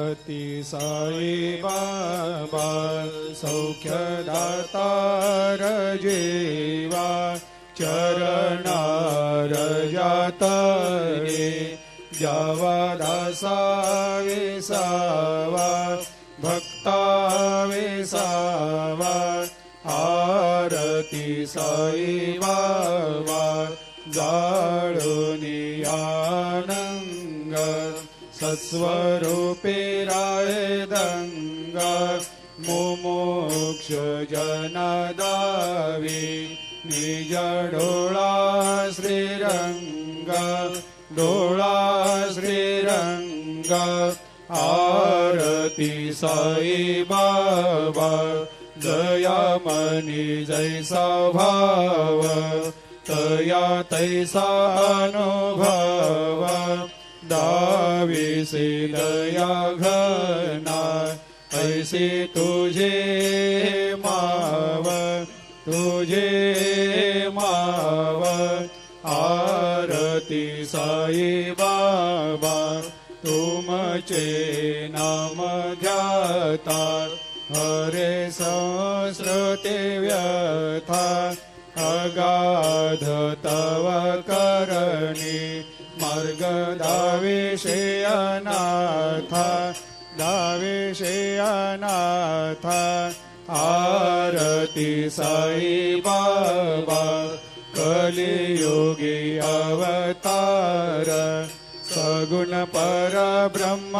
अति साई बाबा सौख्यदातार जेवा चरणार जातरे जावा दासा विसावा भक्ता विसावा आरती साई बाबा जाळुनी आनंग सत्स्वरूपे राय दंगा मुमुक्ष जनदावी निज डोळा श्रीरंग डोळा श्रीरंग आरती साई बाबा जया मनी जैसा भाव तया तैसा अनुभव दाविसे दया घना ऐसे तुझे माव आरती साई बाबा तुमचे नाम ध्याता हरे संस्कृते व्यथा अगाध तव करणी मार्ग दाविषे अनाथ आरती साई बाबा कलियुगी अवतार सगुण परब्रह्म